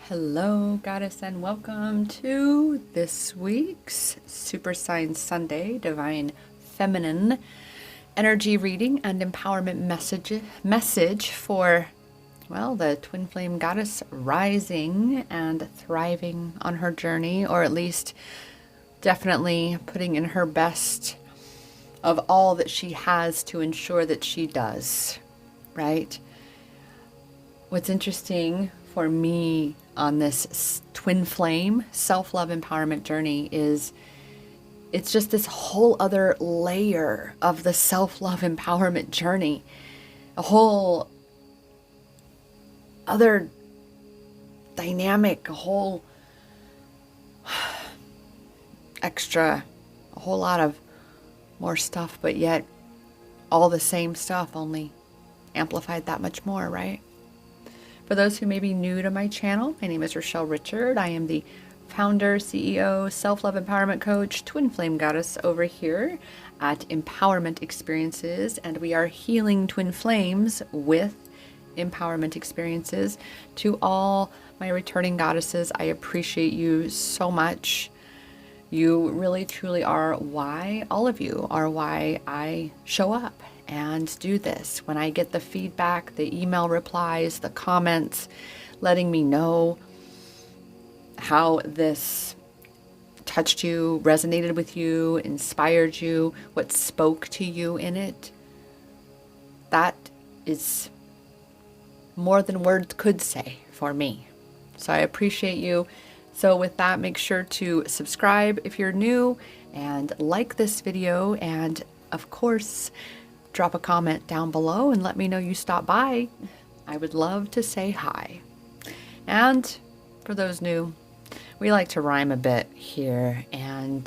Hello, Goddess, and welcome to this week's Super Sign Sunday Divine Feminine Energy Reading and Empowerment message for, well, the Twin Flame Goddess rising and thriving on her journey, or at least definitely putting in her best of all that she has to ensure that she does, right? What's interesting for me on this twin flame self-love empowerment journey is it's just this whole other layer of the self-love empowerment journey, a whole other dynamic, a whole extra, a whole lot of more stuff, but yet all the same stuff, only amplified that much more, right? For those who may be new to my channel, my name is Rochelle Richard. I am the founder, CEO, self-love empowerment coach, twin flame goddess over here at Empowerment Experiences, and we are healing twin flames with empowerment experiences. To all my returning goddesses, I appreciate you so much. You really truly are why, all of you are why I show up and do this. When I get the feedback, the email replies, the comments, letting me know how this touched you, resonated with you, inspired you, what spoke to you in it, that is more than words could say for me. So I appreciate you. So with that, make sure to subscribe if you're new and like this video, and of course, drop a comment down below and let me know you stopped by. I would love to say hi. And for those new, we like to rhyme a bit here, and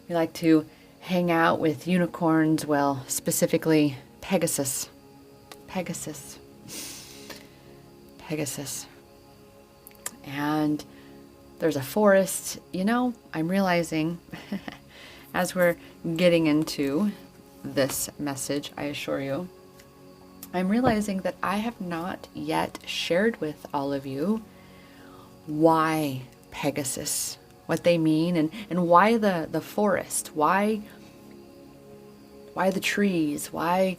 we like to hang out with unicorns, well, specifically Pegasus. Pegasus. Pegasus. And there's a forest. You know, I'm realizing as we're getting into this message, I assure you, I'm realizing that I have not yet shared with all of you why Pegasus, what they mean, and why the forest, why the trees, why,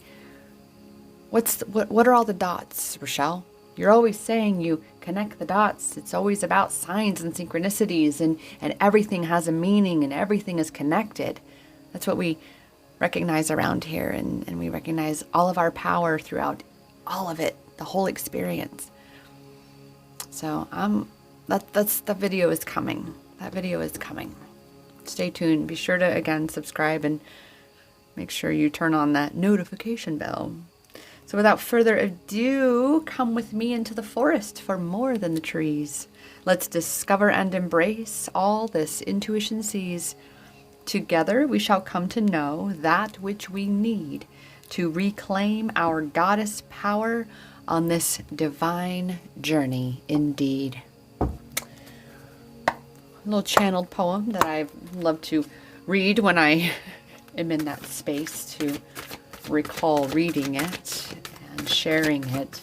what are all the dots, Rochelle? You're always saying you connect the dots. It's always about signs and synchronicities, and everything has a meaning and everything is connected. That's what we recognize around here, and we recognize all of our power throughout all of it, the whole experience. So that's the video is coming. That video is coming. Stay tuned. Be sure to again subscribe and make sure you turn on that notification bell. So without further ado, come with me into the forest for more than the trees. Let's discover and embrace all this intuition sees. Together we shall come to know that which we need to reclaim our goddess power on this divine journey indeed. A little channeled poem that I love to read when I am in that space to recall reading it and sharing it.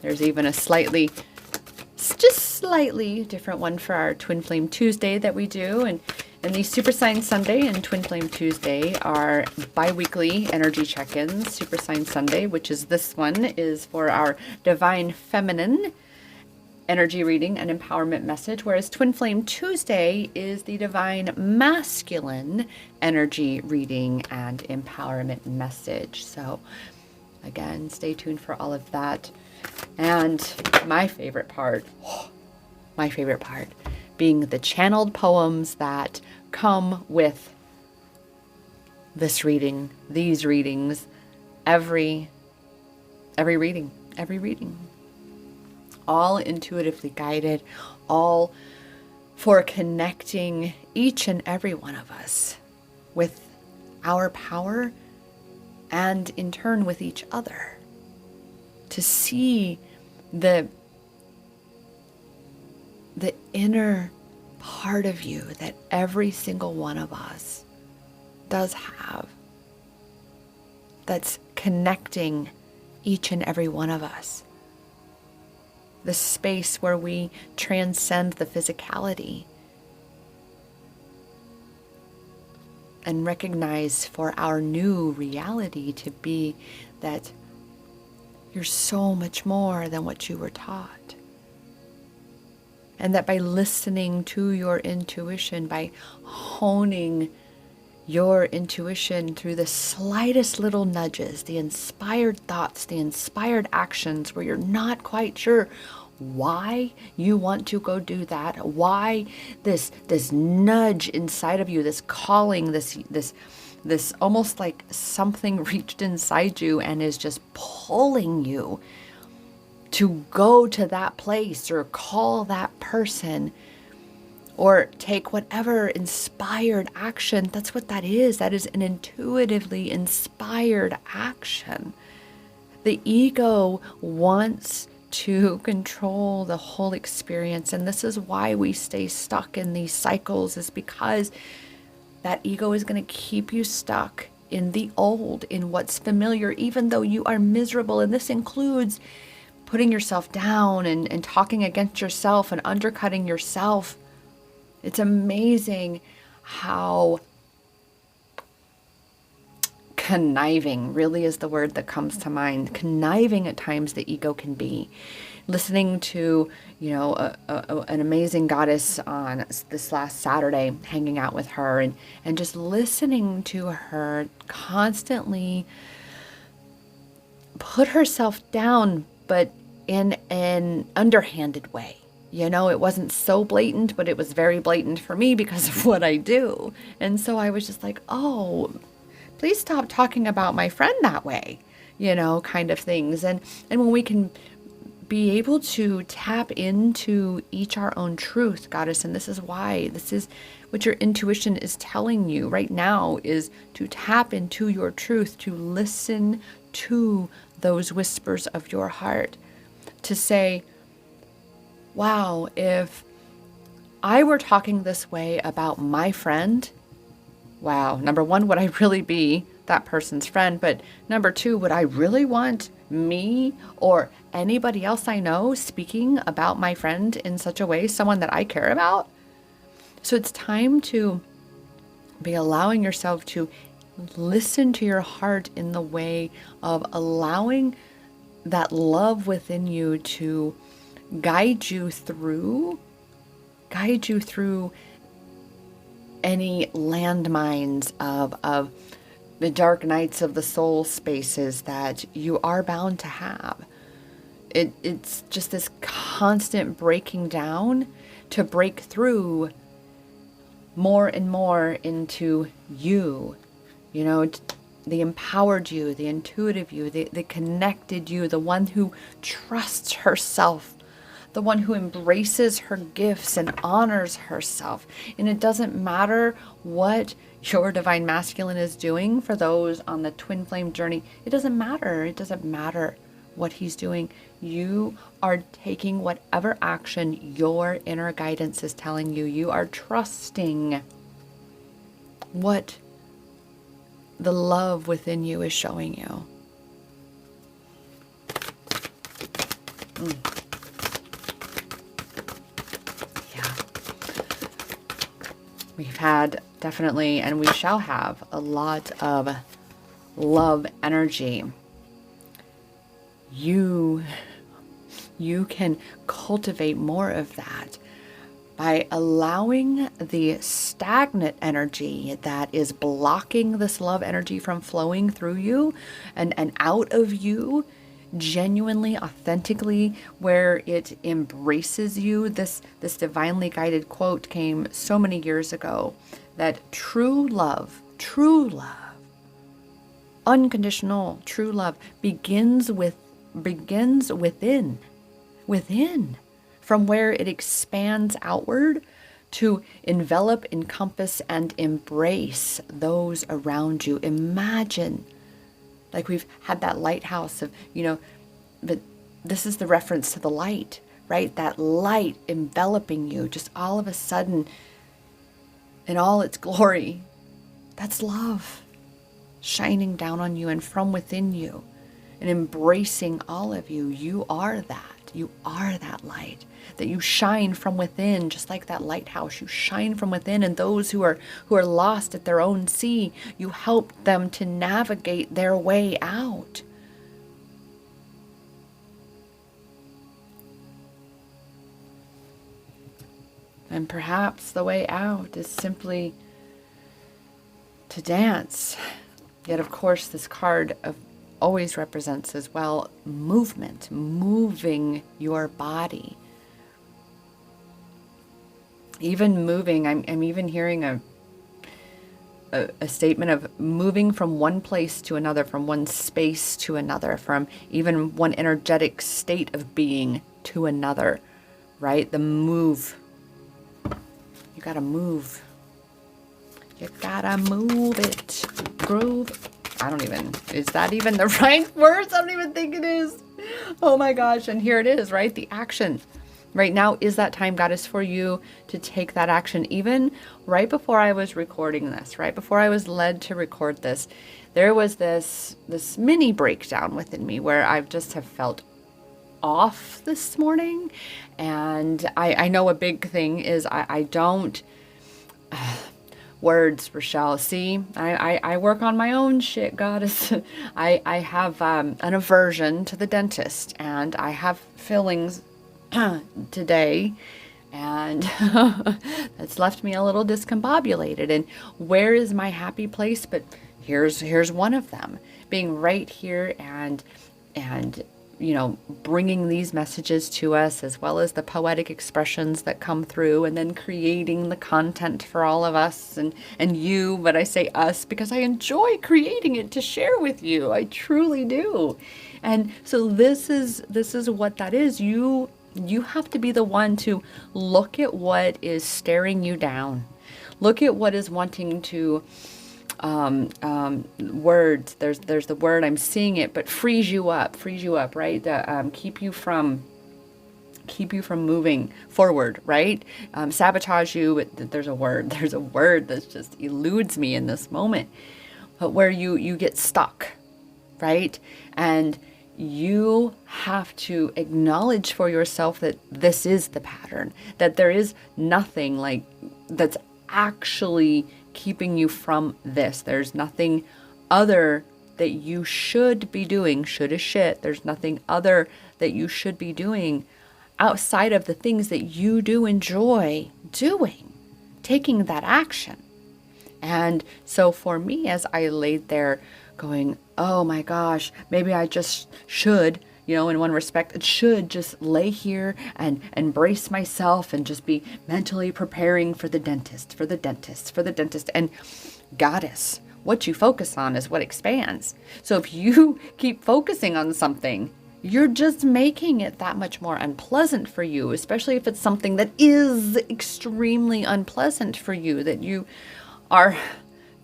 There's even a just slightly different one for our Twin Flame Tuesday that we do, and the Super Sign Sunday and Twin Flame Tuesday are bi-weekly energy check-ins. Super Sign Sunday, which is this one, is for our Divine Feminine energy reading and empowerment message, whereas Twin Flame Tuesday is the Divine Masculine energy reading and empowerment message. So again, stay tuned for all of that. And my favorite part being the channeled poems that come with this reading, these readings, every reading. All intuitively guided, all for connecting each and every one of us with our power and in turn with each other, to see the inner part of you that every single one of us does have, that's connecting each and every one of us. the space where we transcend the physicality and recognize for our new reality to be that you're so much more than what you were taught. And that by listening to your intuition, by honing your intuition through the slightest little nudges, the inspired thoughts, the inspired actions where you're not quite sure why you want to go do that, why this nudge inside of you, this calling, this almost like something reached inside you and is just pulling you to go to that place or call that person or take whatever inspired action. That's what that is. That is an intuitively inspired action. The ego wants to control the whole experience. And this is why we stay stuck in these cycles, is because that ego is going to keep you stuck in the old, in what's familiar, even though you are miserable. And this includes putting yourself down and talking against yourself and undercutting yourself. It's amazing how conniving really is the word that comes to mind. Conniving at times the ego can be. Listening to, an amazing goddess on this last Saturday, hanging out with her and just listening to her constantly put herself down, but in an underhanded way. It wasn't so blatant, but it was very blatant for me because of what I do. And so I was just like, oh, please stop talking about my friend that way, kind of things. And when we can be able to tap into each our own truth, goddess, and this is what your intuition is telling you right now, is to tap into your truth, to listen to those whispers of your heart, to say, wow, if I were talking this way about my friend, wow, number one, would I really be that person's friend? But number two, would I really want me or anybody else I know speaking about my friend in such a way, someone that I care about? So it's time to be allowing yourself to listen to your heart in the way of allowing that love within you to guide you through any landmines of the dark nights of the soul spaces that you are bound to have. It's just this constant breaking down to break through more and more into you, the empowered you, the intuitive you, the connected you, the one who trusts herself, the one who embraces her gifts and honors herself. And it doesn't matter what your divine masculine is doing. For those on the twin flame journey, it doesn't matter. It doesn't matter what he's doing. You are taking whatever action your inner guidance is telling you. You are trusting what the love within you is showing you. Yeah. We've had definitely, and we shall have, a lot of love energy. You can cultivate more of that by allowing the stagnant energy that is blocking this love energy from flowing through you and out of you genuinely, authentically, where it embraces you. This divinely guided quote came so many years ago, that true love, unconditional true love begins within, from where it expands outward to envelop, encompass, and embrace those around you. Imagine, like we've had that lighthouse of, but this is the reference to the light, right? That light enveloping you just all of a sudden in all its glory. That's love shining down on you and from within you. and embracing all of you. You are that. You are that light, that you shine from within, just like that lighthouse. You shine from within, and those who are lost at their own sea, you help them to navigate their way out. And perhaps the way out is simply to dance. Yet, of course, this card always represents as well movement, moving your body. Even moving, I'm even hearing a statement of moving from one place to another, from one space to another, from even one energetic state of being to another, right? The move. You gotta move. You gotta move it. Groove. Is that even the right words? I don't even think it is. Oh my gosh. And here it is, right? The action. Right now is that time, Goddess, for you to take that action. Even right before I was recording this, right before I was led to record this, there was this mini breakdown within me where I just have felt off this morning. And I know a big thing is I don't... words, Rochelle. See, I work on my own shit, Goddess. I have an aversion to the dentist, and I have fillings today, and that's left me a little discombobulated. And where is my happy place? But here's one of them, being right here and you know, bringing these messages to us, as well as the poetic expressions that come through, and then creating the content for all of us and you. But I say us because I enjoy creating it to share with you. I truly do. And so this is what that is. You have to be the one to look at what is staring you down. Look at what is wanting to words. There's the word, I'm seeing it, but freeze you up, right? Keep you from moving forward, right? Sabotage you. There's a word that just eludes me in this moment, but where you get stuck, right? And you have to acknowledge for yourself that this is the pattern, that there is nothing like that's actually keeping you from this. There's nothing other that you should be doing. Should is shit. There's nothing other that you should be doing outside of the things that you do enjoy doing, taking that action. And so for me, as I laid there going, oh my gosh, maybe I just should, you know, in one respect, it should just lay here and brace myself and just be mentally preparing for the dentist. And Goddess, what you focus on is what expands. So if you keep focusing on something, you're just making it that much more unpleasant for you, especially if it's something that is extremely unpleasant for you, that you are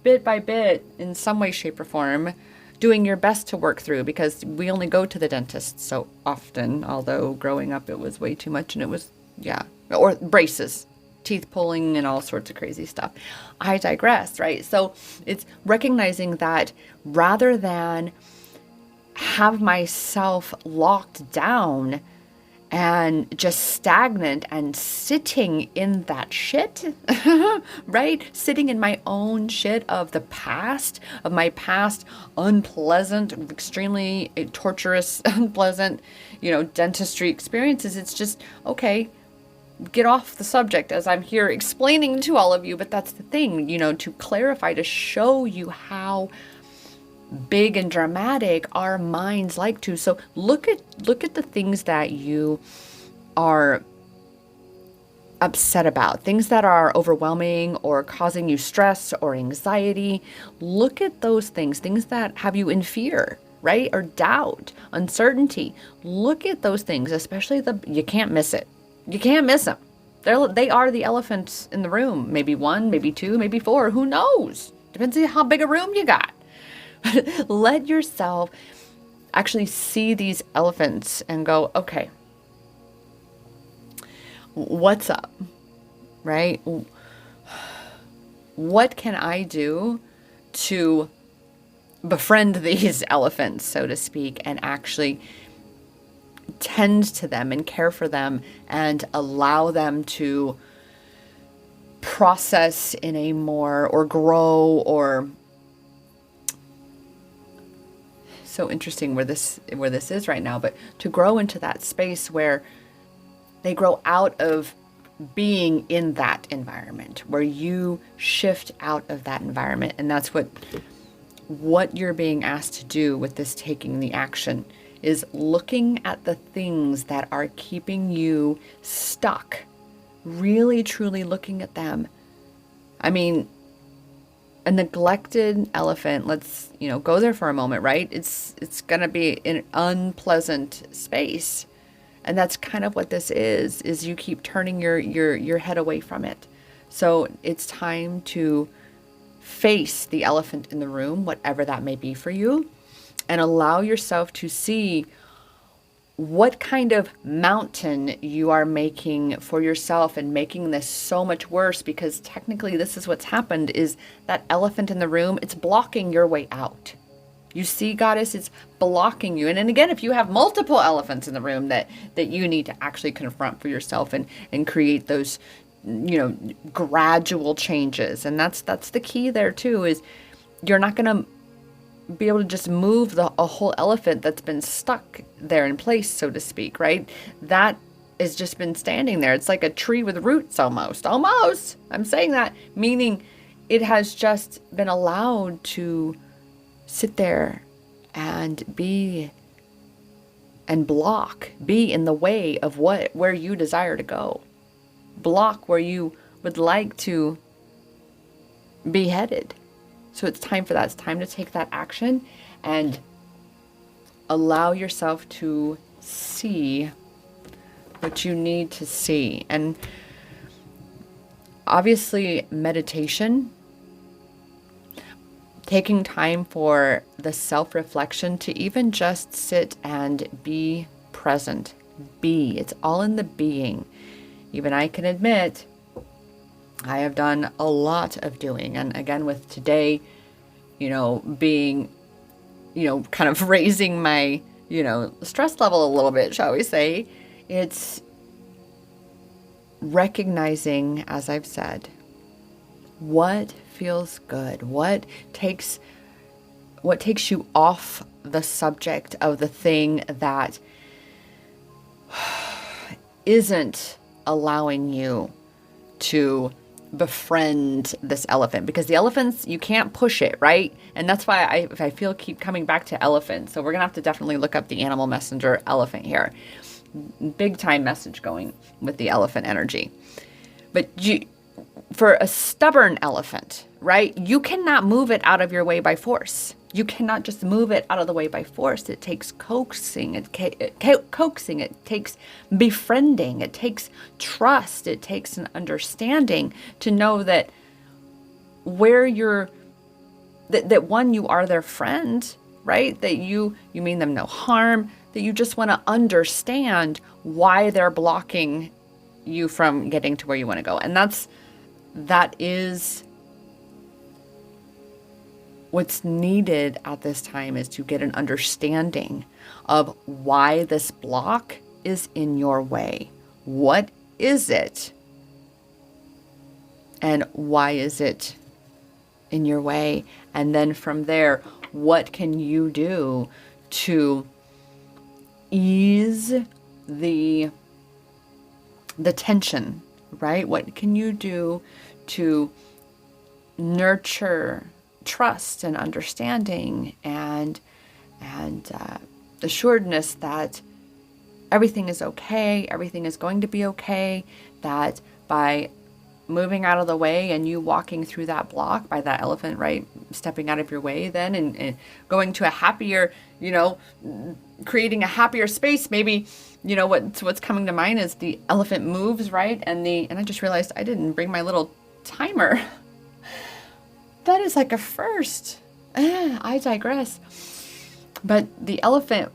bit by bit, in some way, shape, or form, doing your best to work through, because we only go to the dentist so often, although growing up it was way too much, and it was, or braces, teeth pulling, and all sorts of crazy stuff. I digress, right? So it's recognizing that rather than have myself locked down and just stagnant and sitting in that shit, right? Sitting in my own shit of the past, of my past unpleasant, extremely torturous, unpleasant, dentistry experiences. It's just, okay, get off the subject as I'm here explaining to all of you. But that's the thing, to clarify, to show you how big and dramatic our minds like to. So look at the things that you are upset about, things that are overwhelming or causing you stress or anxiety. Look at those things that have you in fear, right? Or doubt, uncertainty. Look at those things, especially you can't miss it. You can't miss them. They are the elephants in the room. Maybe one, maybe two, maybe four. Who knows? Depends on how big a room you got. Let yourself actually see these elephants and go, okay, what's up, right? What can I do to befriend these elephants, so to speak, and actually tend to them and care for them and allow them to process in a more, or grow, or so interesting where this is right now, but to grow into that space where they grow out of being in that environment, where you shift out of that environment. And that's what you're being asked to do with this taking the action, is looking at the things that are keeping you stuck, really truly looking at them. I mean, a neglected elephant, let's, go there for a moment, right? It's going to be an unpleasant space. And that's kind of what this is you keep turning your head away from it. So it's time to face the elephant in the room, whatever that may be for you, and allow yourself to see what kind of mountain you are making for yourself, and making this so much worse, because technically this is what's happened, is that elephant in the room, it's blocking your way out. You see, goddess, it's blocking you. And again, if you have multiple elephants in the room that you need to actually confront for yourself and create those, gradual changes. And that's the key there too, is you're not going to be able to just move a whole elephant that's been stuck there in place, so to speak, right? That has just been standing there. It's like a tree with roots almost. I'm saying that, meaning it has just been allowed to sit there and be in the way of where you desire to go. Block where you would like to be headed. So it's time for that. It's time to take that action and allow yourself to see what you need to see. And obviously, meditation, taking time for the self-reflection, to even just sit and be present. It's all in the being. Even I can admit, I have done a lot of doing. And again, with today, being, kind of raising my, stress level a little bit, shall we say, it's recognizing, as I've said, what feels good, what takes you off the subject of the thing that isn't allowing you to befriend this elephant. Because the elephants, you can't push it, right? And that's why I feel keep coming back to elephants. So we're gonna have to definitely look up the animal messenger elephant here. Big time message going with the elephant energy. But for a stubborn elephant, right, you cannot move it out of your way by force. You cannot just move it out of the way by force. It takes coaxing. It takes befriending. It takes trust. It takes an understanding to know that that one, you are their friend, right? That you mean them no harm. That you just want to understand why they're blocking you from getting to where you want to go. And that is what's needed at this time, is to get an understanding of why this block is in your way. What is it? And why is it in your way? And then from there, what can you do to ease the tension, right? What can you do to nurture trust and understanding and assuredness that everything is okay, everything is going to be okay, that by moving out of the way and you walking through that block, by that elephant, right, stepping out of your way then and going to a happier, creating a happier space. Maybe, what's coming to mind is the elephant moves, right? And I just realized I didn't bring my little timer. That is like a first. I digress. But the elephant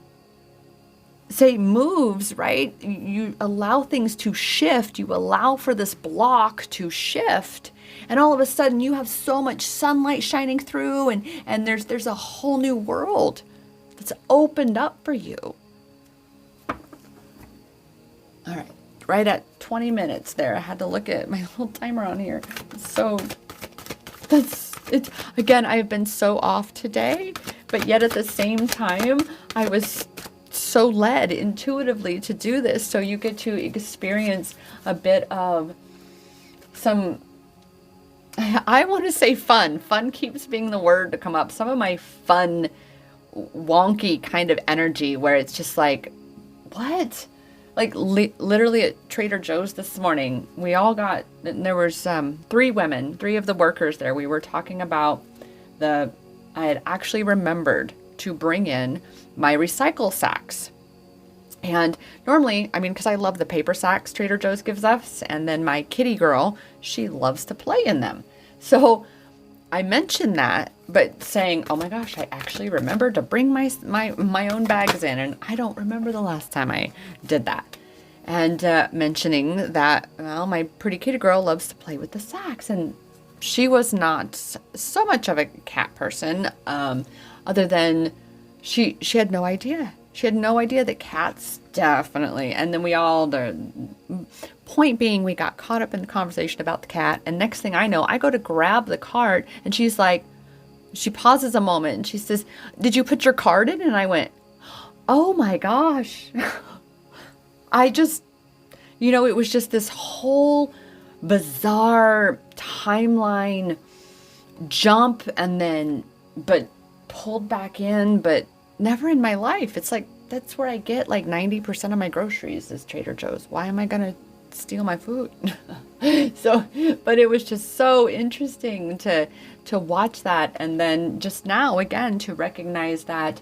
say moves, right? You allow things to shift. You allow for this block to shift. And all of a sudden you have so much sunlight shining through, and there's a whole new world that's opened up for you. All right, right at 20 minutes there. I had to look at my little timer on here. So that's it. Again, I've been so off today, but yet at the same time, I was so led intuitively to do this. So you get to experience a bit of some, I want to say fun. Fun keeps being the word to come up. Some of my fun, wonky kind of energy where it's just like, what? Like literally at Trader Joe's this morning, we all got, there was 3 women, 3 of the workers there. We were talking about I had actually remembered to bring in my recycle sacks. And normally, I mean, because I love the paper sacks Trader Joe's gives us, and then my kitty girl, she loves to play in them. So I mentioned that, but saying, oh my gosh, I actually remembered to bring my own bags in, and I don't remember the last time I did that. And mentioning that, well, my pretty kitty girl loves to play with the sacks, and she was not so much of a cat person, other than she had no idea. She had no idea that cats definitely, and then the point being, we got caught up in the conversation about the cat, and next thing I know, I go to grab the card, and she's like, she pauses a moment, and she says, did you put your card in? And I went, oh my gosh. I just, it was just this whole bizarre timeline jump, and then, but pulled back in, but never in my life. It's like, that's where I get like 90% of my groceries is Trader Joe's. Why am I going to steal my food? So, but it was just so interesting to watch that. And then just now again, to recognize that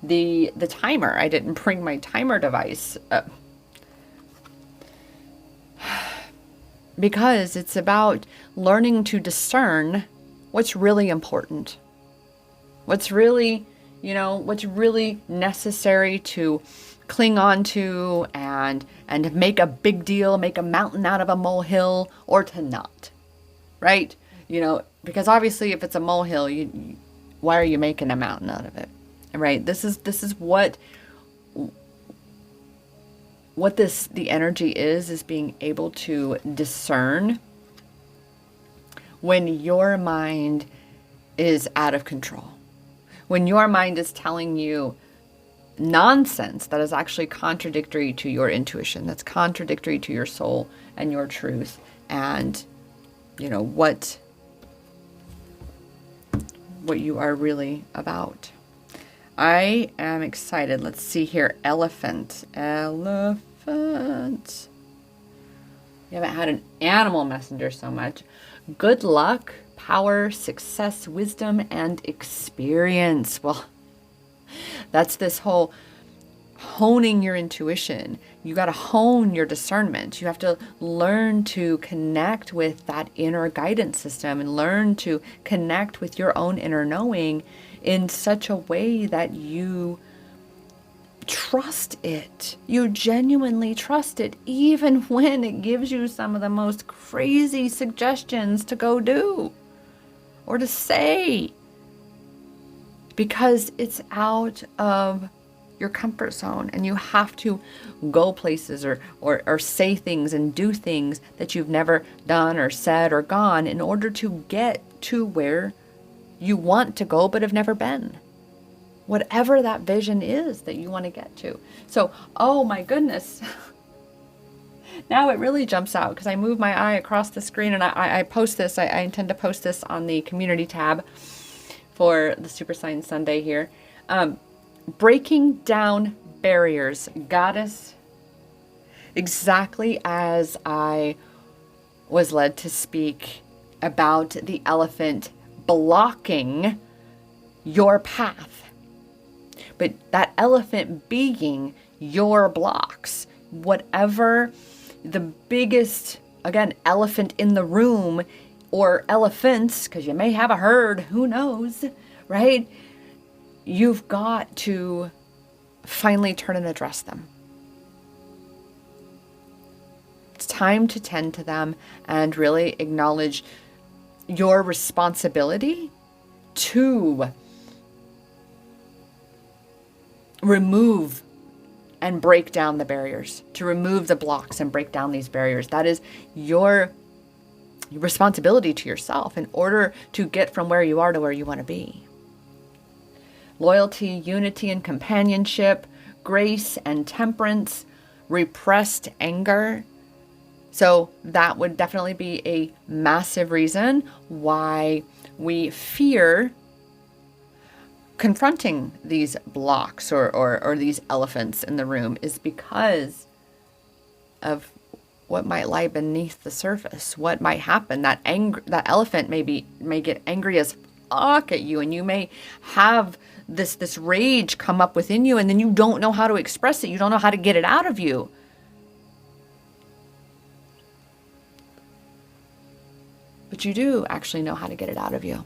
the timer, I didn't bring my timer device because it's about learning to discern what's really important. What's really necessary to cling on to and make a big deal, make a mountain out of a molehill, or to not, right? Because obviously if it's a molehill, why are you making a mountain out of it, right? This is what the energy is being able to discern when your mind is out of control. When your mind is telling you nonsense that is actually contradictory to your intuition, that's contradictory to your soul and your truth, and what you are really about. I am excited. Let's see here. Elephant. You haven't had an animal messenger so much. Good luck, power, success, wisdom, and experience. Well, that's this whole honing your intuition. You got to hone your discernment. You have to learn to connect with that inner guidance system and learn to connect with your own inner knowing in such a way that you trust it. You genuinely trust it, even when it gives you some of the most crazy suggestions to go do or to say, because it's out of your comfort zone, and you have to go places or say things and do things that you've never done or said or gone in order to get to where you want to go but have never been. Whatever that vision is that you want to get to. So, oh my goodness. Now it really jumps out because I move my eye across the screen, and I post this. I intend to post this on the community tab for the Super Science Sunday here. Breaking down barriers. Goddess, exactly as I was led to speak about the elephant blocking your path. But that elephant being your blocks, whatever the biggest, again, elephant in the room, or elephants, because you may have a herd, who knows, right? You've got to finally turn and address them. time to tend to them and really acknowledge your responsibility to remove and break down the barriers, to remove the blocks and break down these barriers. That is your responsibility to yourself in order to get from where you are to where you want to be. Loyalty, unity, and companionship, grace and temperance, repressed anger. So that would definitely be a massive reason why we fear confronting these blocks or these elephants in the room, is because of what might lie beneath the surface, what might happen. That elephant may get angry as fuck at you, and you may have this rage come up within you, and then you don't know how to express it. You don't know how to get it out of you. But you do actually know how to get it out of you.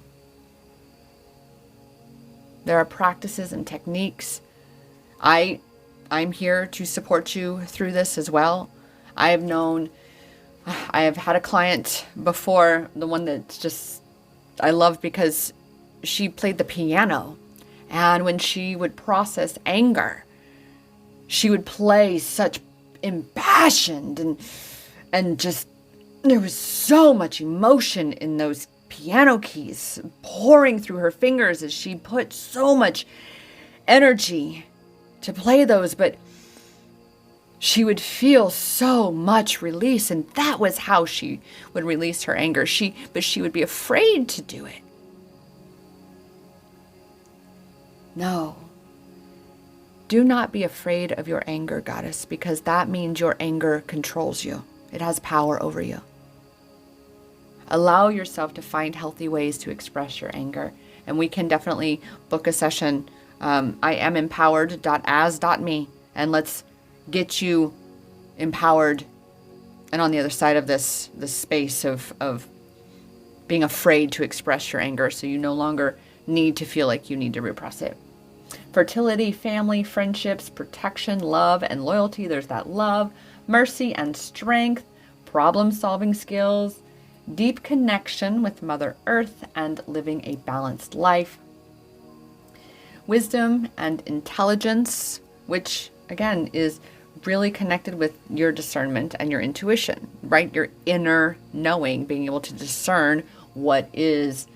There are practices and techniques. I'm here to support you through this as well. I have had a client before, the one that's just, I love because she played the piano. And when she would process anger, she would play such impassioned and just, there was so much emotion in those piano keys pouring through her fingers as she put so much energy to play those, but she would feel so much release, and that was how she would release her anger. But she would be afraid to do it. No. Do not be afraid of your anger, goddess, because that means your anger controls you. It has power over you. Allow yourself to find healthy ways to express your anger. And we can definitely book a session. I am empowered.as.me, and let's get you empowered and on the other side of this space of being afraid to express your anger, so you no longer need to feel like you need to repress it. Fertility, family, friendships, protection, love, and loyalty. There's that love, mercy, and strength, problem-solving skills, deep connection with Mother Earth, and living a balanced life. Wisdom and intelligence, which again is really connected with your discernment and your intuition, right? Your inner knowing, being able to discern what is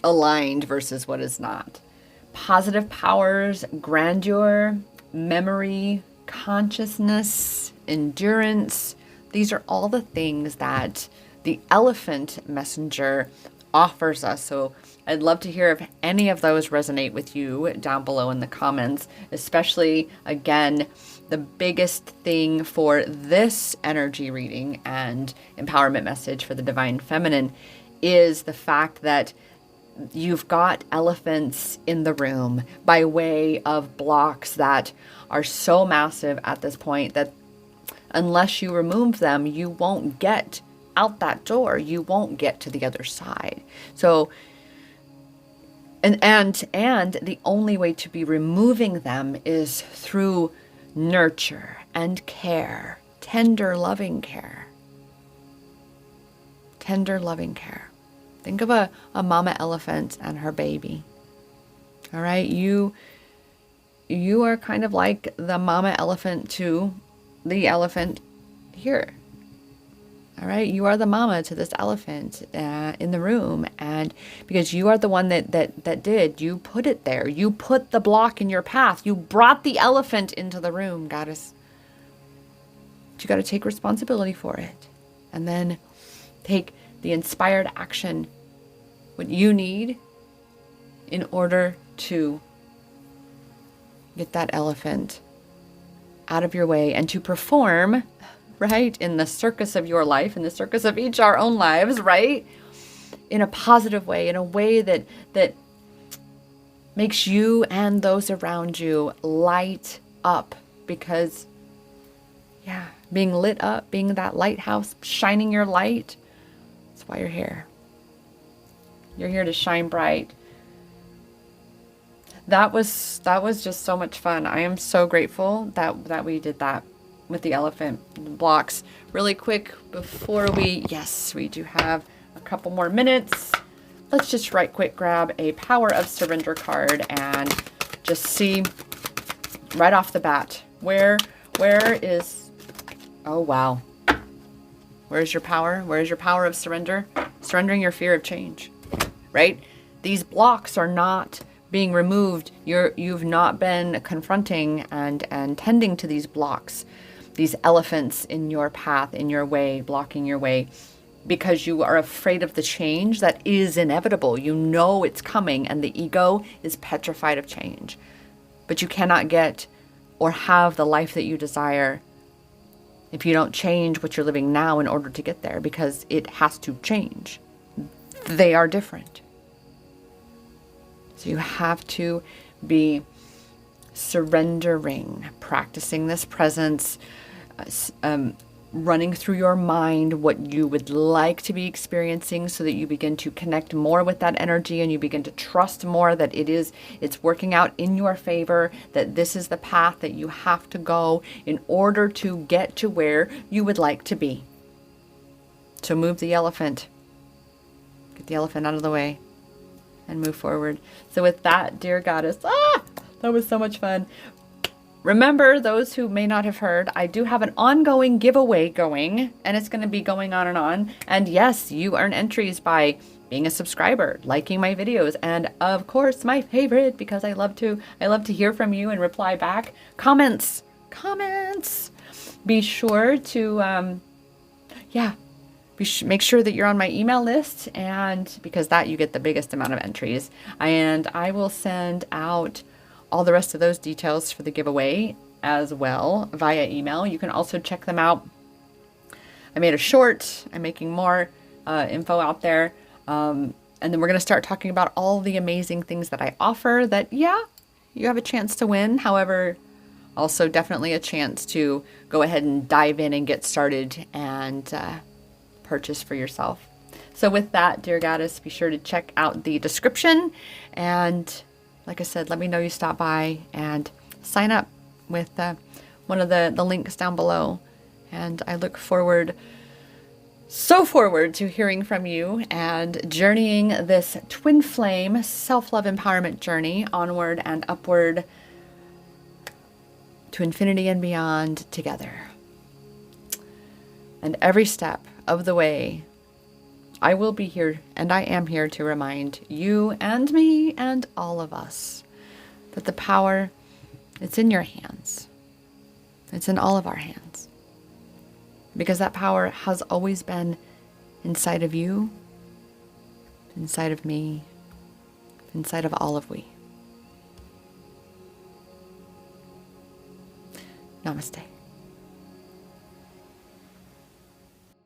aligned versus what is not. Positive powers, grandeur, memory, consciousness, endurance. These are all the things that the elephant messenger offers us. So I'd love to hear if any of those resonate with you down below in the comments, especially, again, the biggest thing for this energy reading and empowerment message for the Divine Feminine is the fact that you've got elephants in the room by way of blocks that are so massive at this point that unless you remove them, you won't get out that door. You won't get to the other side. So, and the only way to be removing them is through nurture and care, tender, loving care. Tender, loving care. Think of a mama elephant and her baby. All right, you are kind of like the mama elephant to the elephant here. All right, you are the mama to this elephant in the room, and because you are the one that did, you put it there. You put the block in your path. You brought the elephant into the room, goddess. But you got to take responsibility for it, and then take the inspired action, what you need in order to get that elephant out of your way and to perform, right, in the circus of your life, in the circus of each our own lives, right, in a positive way, in a way that makes you and those around you light up, because, yeah, being lit up, being that lighthouse, shining your light, that's why you're here. You're here to shine bright. That was just so much fun. I am so grateful that we did that. with the elephant blocks. Really quick before yes, we do have a couple more minutes. Let's just right quick grab a Power of Surrender card and just see right off the bat, where is, oh wow. Where's your power? Where's your power of surrender? Surrendering your fear of change, right? These blocks are not being removed. You've not been confronting and tending to these blocks, these elephants in your path, in your way, blocking your way, because you are afraid of the change that is inevitable. You know it's coming, and the ego is petrified of change. But you cannot get or have the life that you desire if you don't change what you're living now in order to get there, because it has to change. They are different. So you have to be surrendering, practicing this presence, running through your mind what you would like to be experiencing, so that you begin to connect more with that energy and you begin to trust more that it's working out in your favor, that this is the path that you have to go in order to get to where you would like to be. So move the elephant. Get the elephant out of the way and move forward. So with that, dear goddess, that was so much fun. Remember, those who may not have heard, I do have an ongoing giveaway going, and it's going to be going on and on. And yes, you earn entries by being a subscriber, liking my videos, and of course, my favorite, because I love to hear from you and reply back, comments. Be sure to, make sure that you're on my email list, and because that you get the biggest amount of entries, and I will send out all the rest of those details for the giveaway as well via email. You can also check them out. I made a short. I'm making more info out there. And then we're going to start talking about all the amazing things that I offer that, you have a chance to win. However, also definitely a chance to go ahead and dive in and get started and purchase for yourself. So with that, dear goddess, be sure to check out the description, and like I said, let me know you stop by and sign up with one of the links down below. And I look forward to hearing from you and journeying this twin flame self-love empowerment journey onward and upward to infinity and beyond together. And every step of the way, I will be here, and I am here to remind you and me and all of us that the power, it's in your hands. It's in all of our hands. Because that power has always been inside of you, inside of me, inside of all of we. Namaste.